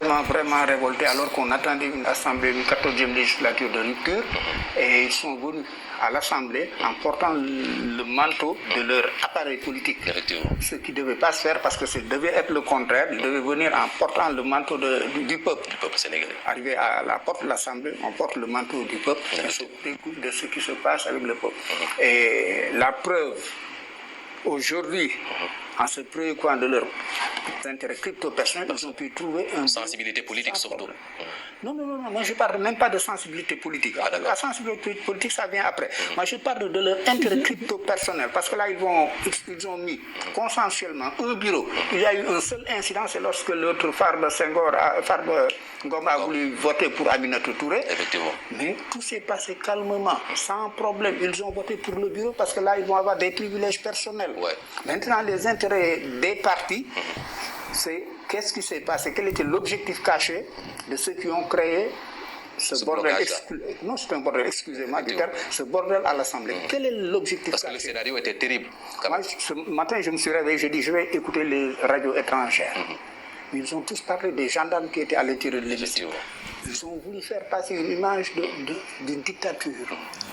Vraiment révolté alors qu'on attendait une assemblée, une 14e législature de rupture, et ils sont venus à l'Assemblée en portant le manteau de leur appareil politique. Ce qui ne devait pas se faire parce que ça devait être le contraire. Ils devaient venir en portant le manteau du peuple. Du peuple sénégalais. Arrivé à la porte de l'Assemblée, on porte le manteau du peuple et se découvre de ce qui se passe avec le peuple. Et la preuve, aujourd'hui, en se préoccupant de leurs intérêts crypto-personnels, ils ont pu trouver une sensibilité politique surtout. Non, moi je ne parle même pas de sensibilité politique. La sensibilité politique, ça vient après. Moi je parle de leur intérêt crypto-personnel, parce que là, ils ont mis consensuellement un bureau. Il y a eu un seul incident, c'est lorsque l'autre Farba Ngom a voulu voter pour Aminata Touré. Effectivement. Mais tout s'est passé calmement, sans problème. Ils ont voté pour le bureau parce que là, ils vont avoir des privilèges personnels. Ouais. Maintenant, les intérêts des partis, c'est qu'est-ce qui s'est passé, quel était l'objectif caché de ceux qui ont créé ce bordel, non c'est un bordel, excusez-moi du terme, ce bordel à l'Assemblée. Quel est l'objectif caché? Parce que le scénario était terrible. Moi, ce matin, je me suis réveillé, je dis je vais écouter les radios étrangères. Ils ont tous parlé des gendarmes qui étaient à l'intérieur de l'hémicycle. Ils ont voulu faire passer une image d'une dictature,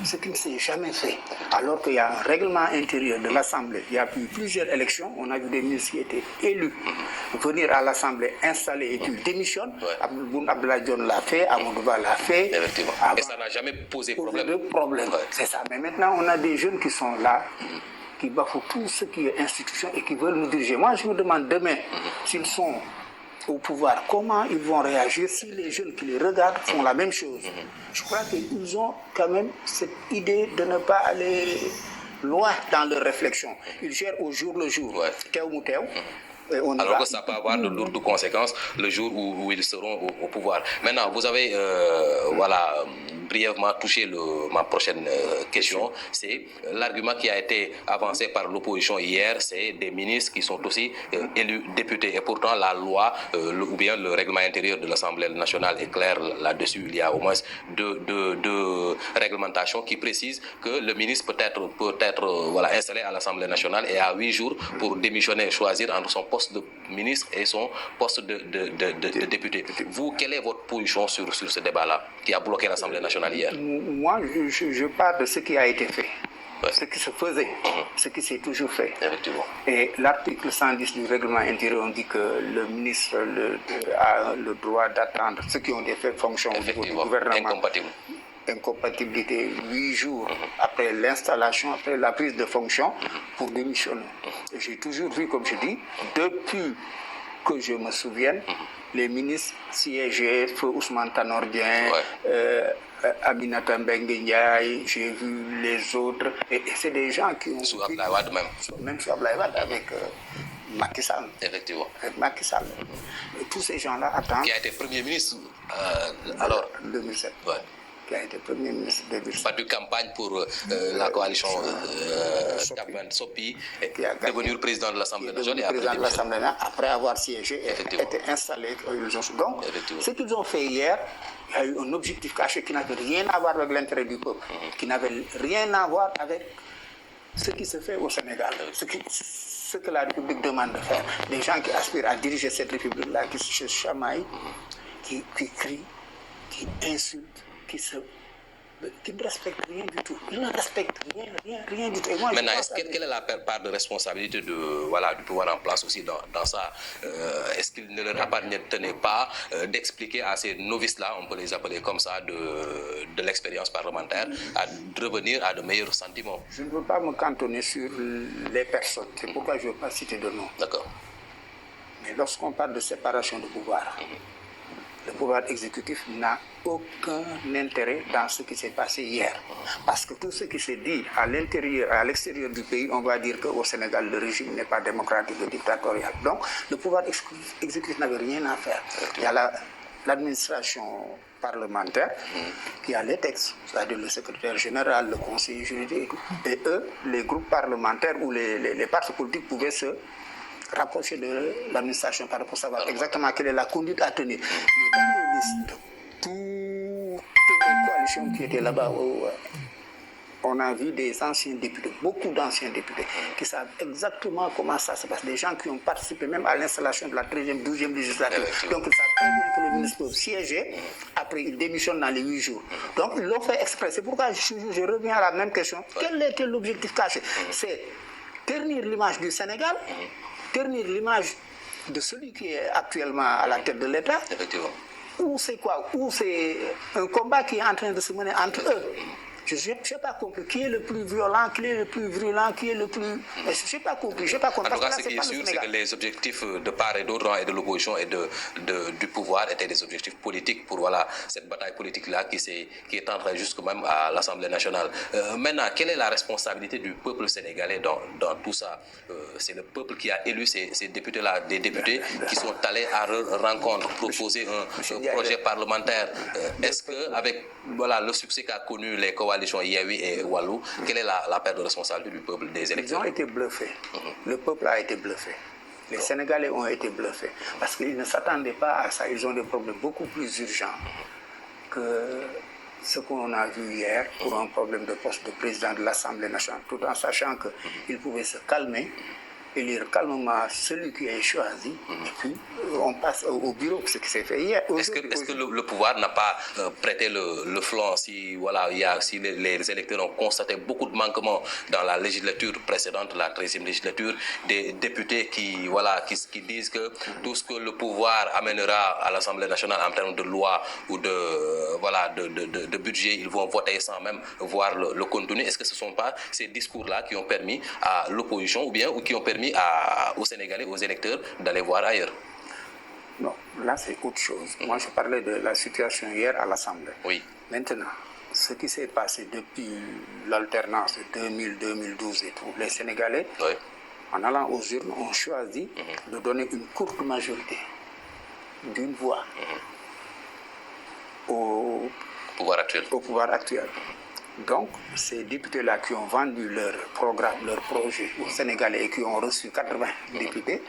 ce qui ne s'est jamais fait. Alors qu'il y a un règlement intérieur de l'Assemblée, il y a eu plusieurs élections, on a vu des ministres qui étaient élus venir à l'Assemblée, installer et puis démissionnent. Boun Abdallah Dionne l'a fait, Amadouba l'a fait. Et ça n'a jamais posé problème. C'est ça. Mais maintenant, on a des jeunes qui sont là, qui bafouent tout ce qui est institution et qui veulent nous diriger. Moi, je me demande demain s'ils sont au pouvoir, comment ils vont réagir si les jeunes qui les regardent font la même chose. Je crois qu'ils ont quand même cette idée de ne pas aller loin dans leur réflexion. Ils gèrent au jour le jour. Alors que ça peut avoir de lourdes conséquences le jour où ils seront au pouvoir. Maintenant, vous avez brièvement touché ma prochaine question. C'est l'argument qui a été avancé par l'opposition hier, c'est des ministres qui sont aussi élus députés. Et pourtant, la loi ou bien le règlement intérieur de l'Assemblée nationale est clair là-dessus. Il y a au moins deux réglementations qui précisent que le ministre peut être installé à l'Assemblée nationale et à 8 jours pour démissionner, choisir entre son poste de ministre et son poste de député. Vous, quelle est votre position sur ce débat-là qui a bloqué l'Assemblée nationale hier? Moi, je parle de ce qui a été fait, ce qui se faisait, ce qui s'est toujours fait. Effectivement. Et l'article 110 du règlement intérieur, on dit que le ministre a le droit d'attendre ceux qui ont des fonctions au niveau du gouvernement. Incompatibilité 8 jours après l'installation, après la prise de fonction pour démissionner. J'ai toujours vu, comme je dis, depuis que je me souvienne, les ministres siégeaient, Feu Ousmane Tanor Dieng, Aminata Mbengue Ndiaye, j'ai vu les autres, et c'est des gens qui ont... Sous Abdoulaye Wade même. Même sous Abdoulaye Wade avec... Macky Sall. Effectivement. Avec Macky Sall. Et tous ces gens-là attendent... Qui a été Premier ministre alors 2007. Ouais. Qui a été Premier ministre de 2007. Pas de campagne pour la coalition Sopi, qui a devenu président de l'Assemblée nationale. Après avoir siégé et été installé. Donc, ce qu'ils ont fait hier, il y a eu un objectif caché qui n'avait rien à voir avec l'intérêt du peuple, qui n'avait rien à voir avec ce qui se fait au Sénégal, ce que la République demande de faire. Des gens qui aspirent à diriger cette République-là, qui se chamaillent, qui crient, qui insultent, qui ne respectent rien du tout. Ils ne respectent rien du tout. Et moi, maintenant, quelle est la part de responsabilité du pouvoir en place aussi dans ça? Est-ce qu'il ne leur appartenait pas d'expliquer à ces novices-là, on peut les appeler comme ça, de l'expérience parlementaire, à revenir à de meilleurs sentiments? Je ne veux pas me cantonner sur les personnes. C'est pourquoi je ne veux pas citer de nom. D'accord. Mais lorsqu'on parle de séparation de pouvoir, le pouvoir exécutif n'a aucun intérêt dans ce qui s'est passé hier. Parce que tout ce qui s'est dit à l'intérieur, à l'extérieur du pays, on va dire qu'au Sénégal, le régime n'est pas démocratique et dictatorial. Donc, le pouvoir exécutif n'avait rien à faire. Il y a l'administration parlementaire qui a les textes, c'est-à-dire le secrétaire général, le conseiller juridique, et eux, les groupes parlementaires ou les partis politiques pouvaient se rapprocher de l'administration pour savoir exactement quelle est la conduite à tenir. Mais dans les listes de toutes les coalitions qui étaient là-bas on a vu des anciens députés, beaucoup d'anciens députés, qui savent exactement comment ça se passe. Des gens qui ont participé même à l'installation de la 13e, 12e législature. Donc ils savent très bien que le ministre peut siéger, après il démissionne dans les 8 jours. Donc ils l'ont fait exprès. C'est pourquoi je reviens à la même question. Quel était l'objectif caché? C'est ternir l'image du Sénégal, ternir l'image de celui qui est actuellement à la tête de l'État. Effectivement. Ou c'est quoi? Ou c'est un combat qui est en train de se mener entre eux. Je n'ai pas compris qui est le plus violent, qui est le plus virulent, qui est le plus... Je n'ai pas compris. En tout cas, ce qui est sûr, c'est que les objectifs de part et d'autre, et de l'opposition et du pouvoir, étaient des objectifs politiques pour cette bataille politique-là qui est en train jusque même à l'Assemblée nationale. Maintenant, quelle est la responsabilité du peuple sénégalais dans tout ça? C'est le peuple qui a élu ces députés-là, des députés qui sont allés à leur rencontre, proposer un projet parlementaire. Est-ce qu'avec le succès qu'a connu les coalitions Yewwi et Wallu, quelle est la part de responsabilité du peuple, des électeurs? Ils ont été bluffés. Le peuple a été bluffé. Les Sénégalais ont été bluffés parce qu'ils ne s'attendaient pas à ça. Ils ont des problèmes beaucoup plus urgents que ce qu'on a vu hier pour un problème de poste de président de l'Assemblée nationale, tout en sachant qu'ils pouvaient se calmer, élire calmement celui qui est choisi, et puis on passe au bureau, ce qui s'est fait hier. Est-ce que le pouvoir n'a pas prêté le flanc si les électeurs ont constaté beaucoup de manquements dans la législature précédente, la 13e législature, des députés qui disent que tout ce que le pouvoir amènera à l'Assemblée nationale en termes de loi ou de budget, ils vont voter sans même voir le contenu. Est-ce que ce ne sont pas ces discours-là qui ont permis à l'opposition ou qui ont permis aux Sénégalais, aux électeurs d'aller voir ailleurs? Non, là c'est autre chose. Moi je parlais de la situation hier à l'Assemblée. Oui. Maintenant, ce qui s'est passé depuis l'alternance de 2000-2012 et tout, les Sénégalais, en allant aux urnes, ont choisi de donner une courte majorité d'une voix au pouvoir actuel. Donc, ces députés-là qui ont vendu leur programme, leur projet aux Sénégalais et qui ont reçu 80 députés,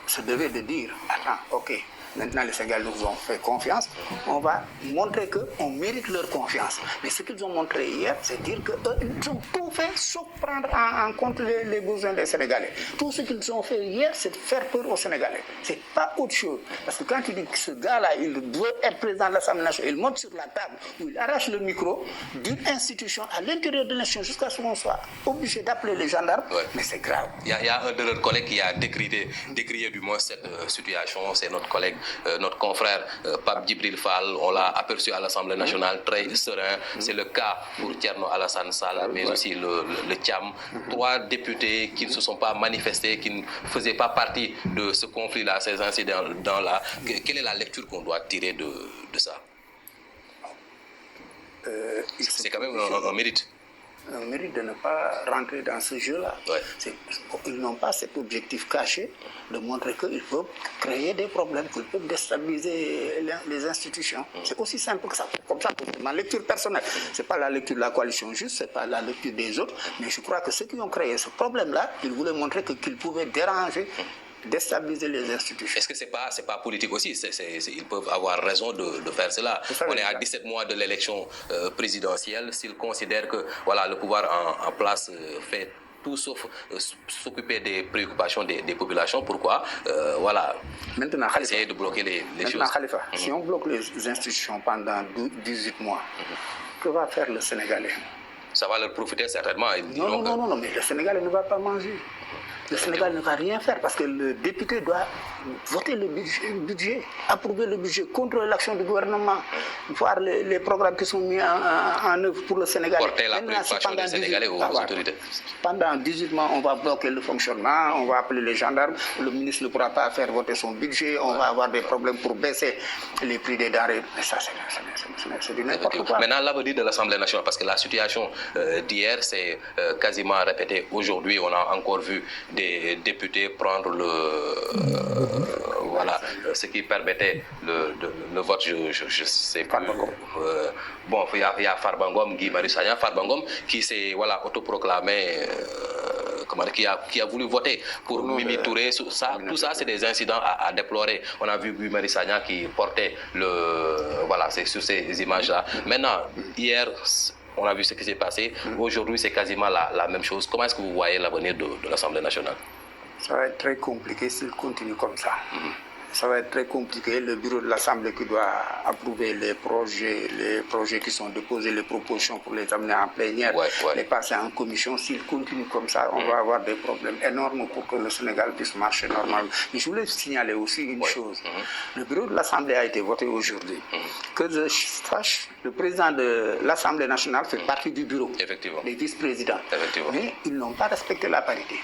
se devaient de dire, attends, ok, maintenant les Sénégalais nous ont fait confiance, on va montrer qu'on mérite leur confiance. Mais ce qu'ils ont montré hier, c'est dire qu'ils ont tout fait sauf prendre en compte les besoins des Sénégalais. Tout ce qu'ils ont fait hier, c'est de faire peur aux Sénégalais. C'est pas autre chose. Parce que quand tu dis que ce gars-là, il doit être président de l'Assemblée nationale, il monte sur la table, où il arrache le micro d'une institution à l'intérieur de l'institution jusqu'à ce qu'on soit obligé d'appeler les gendarmes, mais c'est grave. Il y a un de leurs collègues qui a décrié du moins cette situation, c'est notre collègue, notre confrère Pape Djibril Fall. On l'a aperçu à l'Assemblée nationale très serein. C'est le cas pour Thierno Alassane Sall, mais aussi le Thiam. 3 députés qui ne se sont pas manifestés, qui ne faisaient pas partie de ce conflit-là, ces incidents-là. Quelle est la lecture qu'on doit tirer de ça? C'est quand même un mérite. Un mérite de ne pas rentrer dans ce jeu-là. Ils n'ont pas cet objectif caché de montrer qu'ils peuvent créer des problèmes, qu'ils peuvent déstabiliser les institutions. C'est aussi simple que ça. Comme ça, ma lecture personnelle, ce n'est pas la lecture de la coalition juste, ce n'est pas la lecture des autres, mais je crois que ceux qui ont créé ce problème-là, ils voulaient montrer qu'ils pouvaient déranger, déstabiliser les institutions. Est-ce que c'est pas politique aussi? Ils peuvent avoir raison de faire cela. On est à 17 mois de l'élection présidentielle. S'ils considèrent que le pouvoir en place fait tout sauf s'occuper des préoccupations des populations, pourquoi maintenant, essayer de bloquer les choses? Khalifa, si on bloque les institutions pendant 18 mois, que va faire le Sénégalais? Ça va leur profiter certainement. Non, mais le Sénégalais ne va pas manger. Le Sénégal ne va rien faire parce que le député doit voter le budget, approuver le budget, contrôler l'action du gouvernement, voir les programmes qui sont mis en œuvre pour le Sénégal. Porter la préoccupation des Sénégalais aux autorités. Pendant 18 mois, on va bloquer le fonctionnement, on va appeler les gendarmes, le ministre ne pourra pas faire voter son budget, on va avoir des problèmes pour baisser les prix des denrées. Mais ça, c'est du n'importe quoi. Maintenant, l'avenir de l'Assemblée nationale, parce que la situation d'hier s'est quasiment répétée aujourd'hui. On a encore vu des députés prendre ce qui permettait le vote. Je sais pas. Il y a Farba Ngom, Guy Marius Sagna, Farba Ngom qui s'est autoproclamé, qui a voulu voter pour Mimi Touré. Tout ça, c'est des incidents à déplorer. On a vu Guy Marius Sagna qui portait c'est sur ces images-là. Maintenant, hier, on a vu ce qui s'est passé. Aujourd'hui, c'est quasiment la même chose. Comment est-ce que vous voyez l'avenir de l'Assemblée nationale? Ça va être très compliqué s'il continue comme ça. Ça va être très compliqué. Le bureau de l'Assemblée qui doit approuver les projets qui sont déposés, les propositions pour les amener en plénière, les passer en commission. S'il continue comme ça, on va avoir des problèmes énormes pour que le Sénégal puisse marcher normalement. Mais je voulais signaler aussi une chose. Le bureau de l'Assemblée a été voté aujourd'hui. Que je sache, le président de l'Assemblée nationale fait partie du bureau, des vice-présidents. Mais ils n'ont pas respecté la parité.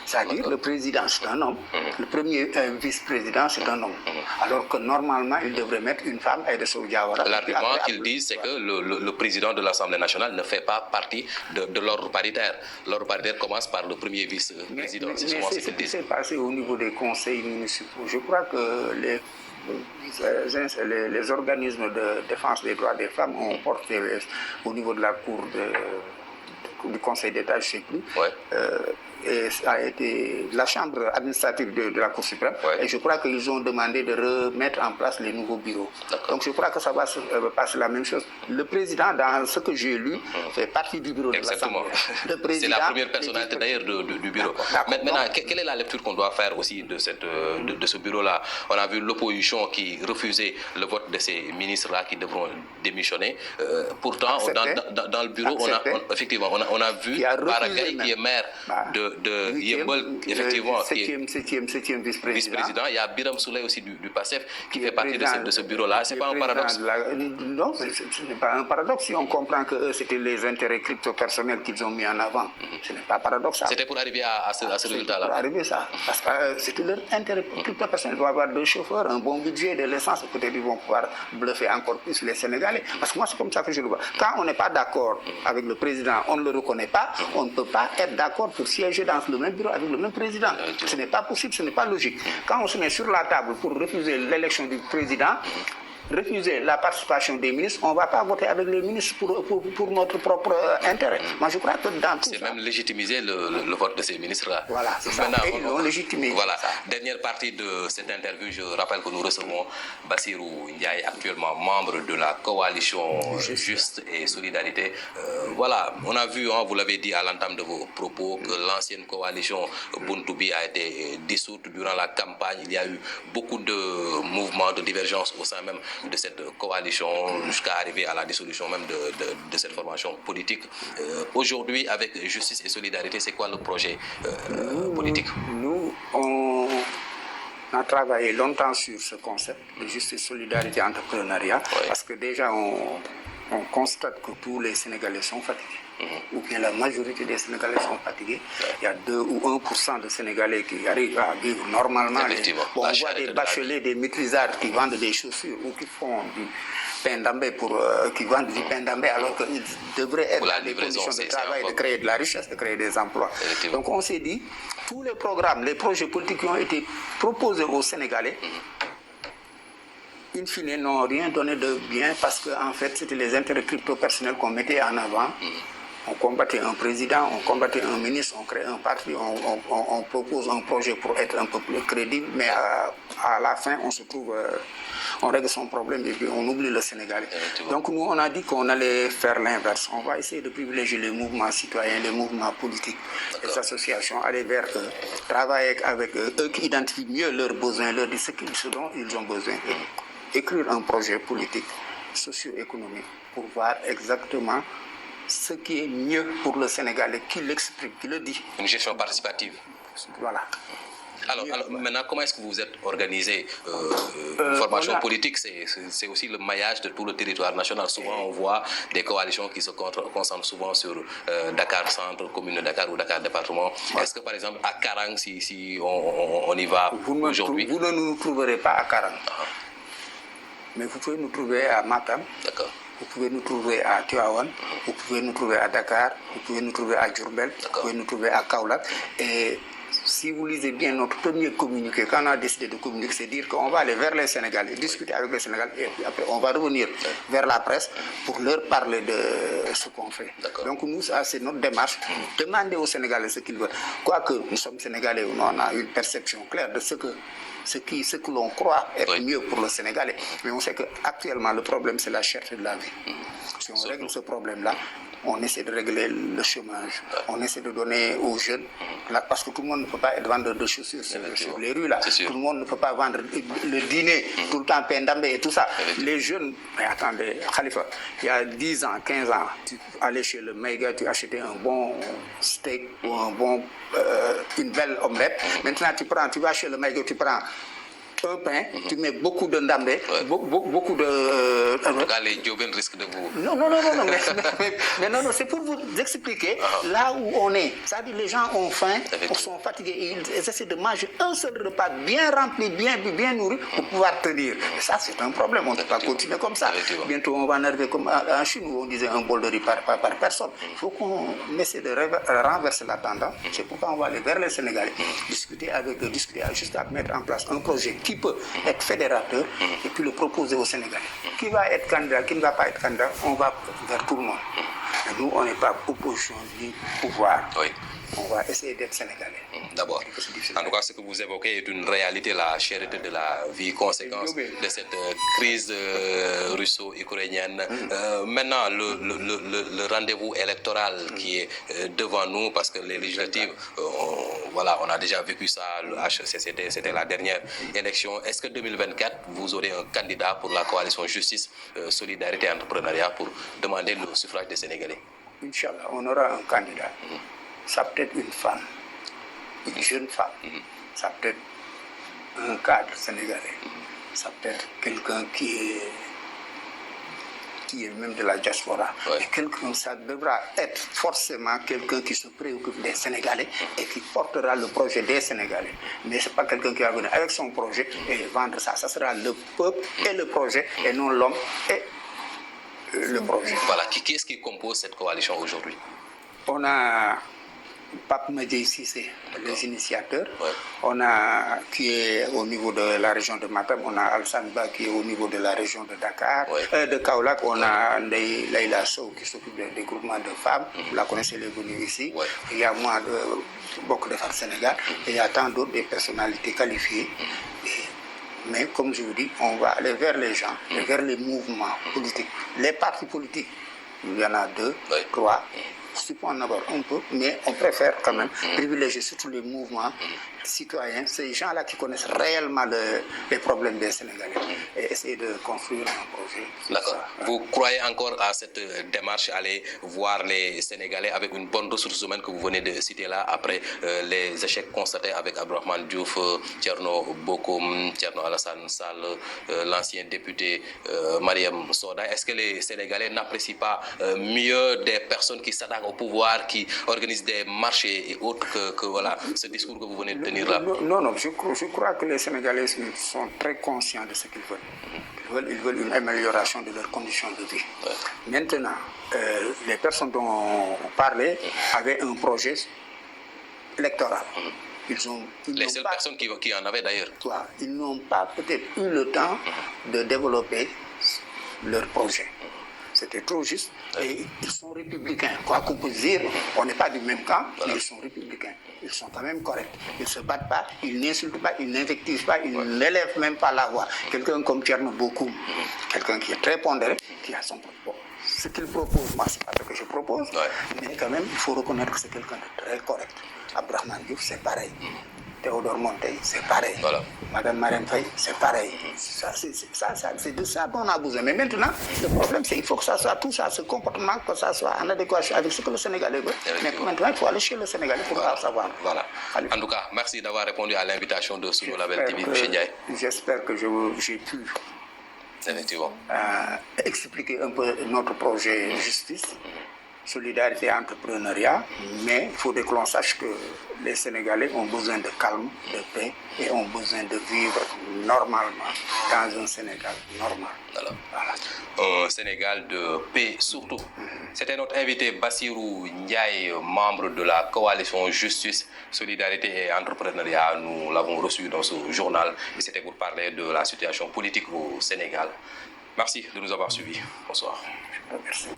C'est-à-dire le président, c'est un homme. Le premier vice-président, c'est un homme. Alors que normalement, il devrait mettre une femme, Aïda Sow Diawara. L'argument qu'ils disent, c'est que le président de l'Assemblée nationale ne fait pas partie de l'ordre paritaire. L'ordre paritaire commence par le premier vice-président. Mais c'est ce qui s'est passé au niveau des conseils municipaux. Je crois que les organismes de défense des droits des femmes ont porté au niveau de la Cour du Conseil d'État, je ne sais plus, et ça a été la chambre administrative de la Cour suprême, et je crois qu'ils ont demandé de remettre en place les nouveaux bureaux. Donc je crois que ça va se passer la même chose. Le président, dans ce que j'ai lu, fait partie du bureau de l'Assemblée. C'est la première personnalité d'ailleurs du bureau. Maintenant, quelle est la lecture qu'on doit faire aussi de ce bureau-là? On a vu l'opposition qui refusait le vote de ces ministres-là qui devront démissionner. Pourtant, dans le bureau, on a vu Baragaï qui est maire de Yembol, effectivement, septième vice-président. Il y a Biram Souley aussi du PASTEF qui fait partie de ce bureau-là. C'est pas un paradoxe? Non, ce n'est pas un paradoxe. Si on comprend que c'était les intérêts crypto-personnels qu'ils ont mis en avant, ce n'est pas paradoxal. C'était pour arriver à ce résultat-là? Pour arriver à ça. Parce que c'était leur intérêt crypto-personnel. Ils vont avoir 2 chauffeurs, un bon budget, de l'essence. Peut-être ils vont pouvoir bluffer encore plus les Sénégalais. Parce que moi, c'est comme ça que je le vois. Quand on n'est pas d'accord avec le président, on ne le reconnaît pas, on ne peut pas être d'accord pour siéger dans le même bureau avec le même président. Ce n'est pas possible, ce n'est pas logique. Quand on se met sur la table pour refuser l'élection du président, refuser la participation des ministres, on ne va pas voter avec les ministres pour notre propre intérêt. Moi, je crois que dans tout ça... C'est même légitimiser le vote de ces ministres-là. Voilà, c'est ça. Et ils l'ont légitimé. Voilà. Dernière partie de cette interview, je rappelle que nous recevons Bassirou Ndiaye, actuellement membre de la coalition Juste et Solidarité. Voilà, on a vu, vous l'avez dit à l'entame de vos propos, que l'ancienne coalition Buntoubi a été dissoute durant la campagne. Il y a eu beaucoup de mouvements, de divergences au sein même de cette coalition jusqu'à arriver à la dissolution même de cette formation politique. Aujourd'hui, avec Justice et Solidarité, c'est quoi le projet politique? Nous, on a travaillé longtemps sur ce concept de justice, solidarité, entrepreneuriat, parce que déjà on constate que tous les Sénégalais sont fatigués. Ou bien la majorité des Sénégalais sont fatigués. Il y a 2 ou 1% de Sénégalais qui arrivent à vivre normalement. On voit des bacheliers, des maîtrisards qui vendent des chaussures ou qui font du pain d'ambé qui vendent du pain d'ambé alors qu'ils devraient être dans des conditions de travail, de créer de la richesse, de créer des emplois. Donc on s'est dit, tous les programmes, les projets politiques qui ont été proposés aux Sénégalais, in fine, n'ont rien donné de bien parce qu'en fait, c'était les intérêts crypto-personnels qu'on mettait en avant. On combattait un président, on combattait un ministre, on crée un parti, on propose un projet pour être un peu plus crédible, mais à la fin, on se trouve, on règle son problème et puis on oublie le Sénégalais. Donc nous, on a dit qu'on allait faire l'inverse. On va essayer de privilégier les mouvements citoyens, les mouvements politiques, les associations, aller vers eux, travailler avec eux, eux qui identifient mieux leurs besoins, leur disent ce dont ils ont besoin, écrire un projet politique, socio-économique, pour voir exactement ce qui est mieux pour le Sénégalais, qui l'exprime, qui le dit. Une gestion participative. Voilà. Alors maintenant, comment est-ce que vous êtes organisé? Une formation politique, c'est aussi le maillage de tout le territoire national. Souvent, on voit des coalitions qui se concentrent souvent sur Dakar Centre, commune de Dakar ou Dakar Département. Est-ce que, par exemple, à Karang, si on y va aujourd'hui? Vous ne nous trouverez pas à Karang. Mais vous pouvez nous trouver à Matam. D'accord. Vous pouvez nous trouver à Tivaouane, vous pouvez nous trouver à Dakar, vous pouvez nous trouver à Diourbel, vous pouvez nous trouver à Kaolack. Et si vous lisez bien notre premier communiqué, quand on a décidé de communiquer, c'est dire qu'on va aller vers les Sénégalais, discuter avec les Sénégalais, et puis après on va revenir vers la presse pour leur parler de ce qu'on fait. Donc nous, ça c'est notre démarche, demander aux Sénégalais ce qu'ils veulent. Quoique nous sommes Sénégalais, on a une perception claire de ce que ce que l'on croit être mieux pour le Sénégalais. Mais on sait qu'actuellement, le problème, c'est la cherté de la vie. Si on règle ce problème-là, on essaie de régler le chômage, on essaie de donner aux jeunes, parce que tout le monde ne peut pas être vendeur de chaussures sur les rues, là. Tout le monde ne peut pas vendre le dîner, tout le temps pendambé et tout ça. Les jeunes, mais attendez, Khalifa, il y a 10 ans, 15 ans, tu allais chez le Maïga, tu achetais un bon steak ou une belle omelette. Maintenant, tu vas chez le Maïga, tu prends un pain, tu mets beaucoup de ndambé, beaucoup de... En tout cas, les Diobènes risquent de vous... Non, mais non, c'est pour vous expliquer là où on est. C'est-à-dire les gens ont faim, ils sont fatigués, ils essaient de manger un seul repas bien rempli, bien nourri pour pouvoir tenir. Et ça, c'est un problème, on ne peut pas continuer comme ça. Bientôt, on va en arriver comme en Chine où on disait un bol de riz par personne. Il faut qu'on essaie de renverser la tendance. C'est pourquoi on va aller vers les Sénégalais, discuter avec eux, jusqu'à mettre en place un projet qui peut être fédérateur et puis le proposer aux Sénégalais. Qui va être candidat, qui ne va pas être candidat, on va vers tout le monde. Et nous, on n'est pas opposition du pouvoir. Oui. On va essayer d'être Sénégalais. D'abord, en tout cas, ce que vous évoquez est une réalité, la cherté de la vie, conséquence de cette crise russo-ukrainienne. Maintenant, le rendez-vous électoral qui est devant nous, parce que les législatives, on a déjà vécu ça, le HCCT, c'était la dernière élection. Est-ce que 2024, vous aurez un candidat pour la coalition Justice, Solidarité et Entrepreneuriat pour demander le suffrage des Sénégalais? Inch'Allah, on aura un candidat. Ça peut être une femme, une jeune femme, ça peut être un cadre sénégalais, ça peut être quelqu'un qui est même de la diaspora. Et quelqu'un, ça devra être forcément quelqu'un qui se préoccupe des Sénégalais et qui portera le projet des Sénégalais. Mais ce n'est pas quelqu'un qui va venir avec son projet et vendre ça. Ça sera le peuple et le projet et non l'homme et le projet. Voilà, qui est-ce qui compose cette coalition aujourd'hui? On a Pape Medjay Cissé, les initiateurs. On a qui est au niveau de la région de Matam, on a Alassane Ba qui est au niveau de la région de Dakar, de Kaolack, on a Leïla Sow qui s'occupe des groupements de femmes. Vous la connaissez, elle est venue ici. Il y a moi, beaucoup de femmes Sénégal, et il y a tant d'autres des personnalités qualifiées. Mais comme je vous dis, on va aller vers les gens, vers les mouvements politiques. Les partis politiques, il y en a 2, 3. Je peux en avoir un peu, mais on préfère quand même privilégier surtout les mouvements citoyens, ces gens-là qui connaissent réellement les problèmes des Sénégalais et essayer de construire un projet. D'accord. Vous croyez encore à cette démarche, aller voir les Sénégalais avec une bonne ressource humaine que vous venez de citer là, après les échecs constatés avec Abdourahmane Diouf, Thierno Bocoum, Thierno Alassane Sall, l'ancien député Mariam Soda. Est-ce que les Sénégalais n'apprécient pas mieux des personnes qui s'attaquent au pouvoir, qui organisent des marchés et autres que voilà, ce discours que vous venez de tenir là? Non, je crois que les Sénégalais sont très conscients de ce qu'ils veulent. Ils veulent une amélioration de leurs conditions de vie. Maintenant, les personnes dont on parlait avaient un projet électoral. Les seules personnes qui en avaient d'ailleurs. Ils n'ont pas peut-être eu le temps de développer leur projet. C'était trop juste. Et ils sont républicains. Quoi qu'on puisse dire, on n'est pas du même camp, mais ils sont républicains. Ils sont quand même corrects. Ils ne se battent pas, ils n'insultent pas, ils n'invectivent pas, ils n'élèvent même pas la voix. Quelqu'un comme Thierno Bocoum, quelqu'un qui est très pondéré, qui a son propos. Ce qu'il propose, moi, ce n'est pas ce que je propose, mais quand même, il faut reconnaître que c'est quelqu'un de très correct. Abdourahmane Diouf, c'est pareil. Théodore Monteil, c'est pareil. Madame Marème Faye, c'est pareil. C'est de ça dont on a besoin. Mais maintenant, le problème, c'est qu'il faut que ça soit tout ça, ce comportement, que ça soit en adéquation avec ce que le Sénégalais veut. Mais maintenant, il faut aller chez le Sénégalais pour savoir. Voilà. En tout cas, merci d'avoir répondu à l'invitation de Sunu Label TV, M. Ndiaye. J'espère que j'ai pu expliquer un peu notre projet justice. Solidarité et entrepreneuriat, mais il faut que l'on sache que les Sénégalais ont besoin de calme, de paix et ont besoin de vivre normalement dans un Sénégal normal. Un Sénégal de paix surtout. C'était notre invité Bassirou Ndiaye, membre de la coalition Justice, Solidarité et Entrepreneuriat. Nous l'avons reçu dans ce journal et c'était pour parler de la situation politique au Sénégal. Merci de nous avoir suivis. Bonsoir. Merci.